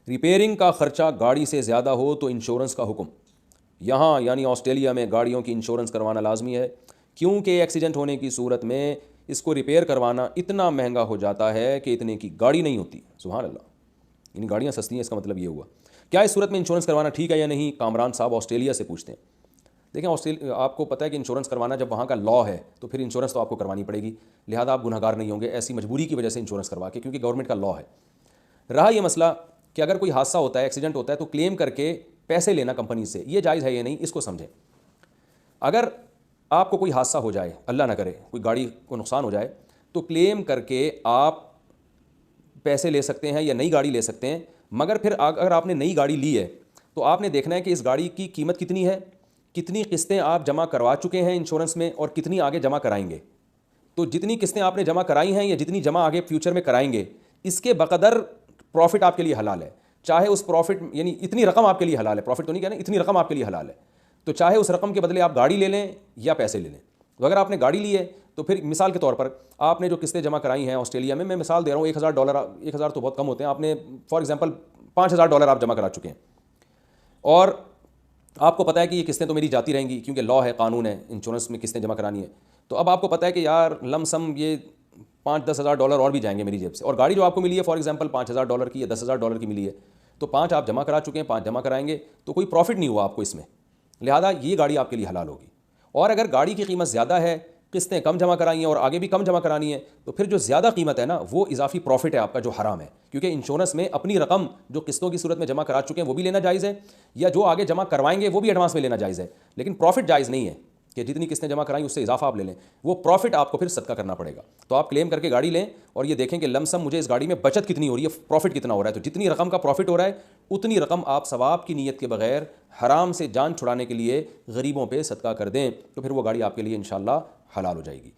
Repairing کا خرچہ گاڑی سے زیادہ ہو تو انشورنس کا حکم. یہاں یعنی آسٹریلیا میں گاڑیوں کی انشورنس کروانا لازمی ہے، کیونکہ ایکسیڈنٹ ہونے کی صورت میں اس کو ریپیئر کروانا اتنا مہنگا ہو جاتا ہے کہ اتنے کی گاڑی نہیں ہوتی. سبحان اللہ، یعنی گاڑیاں سستی ہیں، اس کا مطلب یہ ہوا. کیا اس صورت میں انشورنس کروانا ٹھیک ہے یا نہیں؟ کامران صاحب آسٹریلیا سے پوچھتے ہیں. دیکھیں آپ کو پتہ ہے کہ انشورنس کروانا جب وہاں کا لا ہے تو پھر انشورنس تو آپ کو کروانی پڑے گی، لہٰذا آپ گنہگار نہیں ہوں گے ایسی مجبوری کی وجہ سے انشورنس کروا کے، کیونکہ گورنمنٹ کا لا ہے. رہا یہ مسئلہ کہ اگر کوئی حادثہ ہوتا ہے، ایکسیڈنٹ ہوتا ہے، تو کلیم کر کے پیسے لینا کمپنی سے، یہ جائز ہے یا نہیں، اس کو سمجھیں. اگر آپ کو کوئی حادثہ ہو جائے، اللہ نہ کرے کوئی گاڑی کو نقصان ہو جائے، تو کلیم کر کے آپ پیسے لے سکتے ہیں یا نئی گاڑی لے سکتے ہیں. مگر پھر اگر آپ نے نئی گاڑی لی ہے تو آپ نے دیکھنا ہے کہ اس گاڑی کی قیمت کتنی ہے، کتنی قسطیں آپ جمع کروا چکے ہیں انشورنس میں، اور کتنی آگے جمع کرائیں گے. تو جتنی قسطیں آپ نے جمع کرائی ہیں یا جتنی جمع آگے فیوچر میں کرائیں گے، اس کے بقدر پروفٹ آپ کے لیے حلال ہے. چاہے اس پروفٹ یعنی اتنی رقم آپ کے لیے حلال ہے، پروفٹ تو نہیں کہنا، اتنی رقم آپ کے لیے حلال ہے. تو چاہے اس رقم کے بدلے آپ گاڑی لے لیں یا پیسے لے لیں. تو اگر آپ نے گاڑی لی ہے تو پھر مثال کے طور پر آپ نے جو قسطیں جمع کرائی ہیں آسٹریلیا میں مثال دے رہا ہوں $1,000، 1,000 تو بہت کم ہوتے ہیں، آپ نے فار ایگزامپل $5,000 آپ جمع کرا چکے ہیں، اور آپ کو پتہ ہے کہ یہ قسطیں تو میری جاتی رہیں گی کیونکہ لا ہے، قانون ہے، انشورنس میں قسطیں جمع کرانی ہے. تو اب آپ کو پتہ ہے کہ یار لم سم یہ $5,000-10,000 اور بھی جائیں گے میری جیب سے، اور گاڑی جو آپ کو ملی ہے فار ایگزامپل $5,000 کی یا $10,000 کی ملی ہے، تو 5 آپ جمع کرا چکے ہیں، 5 جمع کرائیں گے، تو کوئی پروفٹ نہیں ہوا آپ کو اس میں، لہذا یہ گاڑی آپ کے لیے حلال ہوگی. اور اگر گاڑی کی قیمت زیادہ ہے، قسطیں کم جمع کرائی ہیں اور آگے بھی کم جمع کرانی ہے، تو پھر جو زیادہ قیمت ہے نا وہ اضافی پروفٹ ہے آپ کا جو حرام ہے، کیونکہ انشورنس میں اپنی رقم جو قسطوں کی صورت میں جمع کرا چکے ہیں وہ بھی لینا جائز ہے، یا جو آگے جمع کروائیں گے وہ بھی ایڈوانس میں لینا جائز ہے. لیکن پروفٹ جائز نہیں ہے کہ جتنی قسطیں جمع کرائیں اس سے اضافہ آپ لے لیں، وہ پروفٹ آپ کو پھر صدقہ کرنا پڑے گا. تو آپ کلیم کر کے گاڑی لیں اور یہ دیکھیں کہ لم سم مجھے اس گاڑی میں بچت کتنی ہو رہی ہے، پروفٹ کتنا ہو رہا ہے. تو جتنی رقم کا پروفٹ ہو رہا ہے اتنی رقم آپ ثواب کی نیت کے بغیر حرام سے جان چھڑانے کے لیے غریبوں پہ صدقہ کر دیں، تو پھر وہ گاڑی آپ کے لیے انشاءاللہ حلال ہو جائے گی.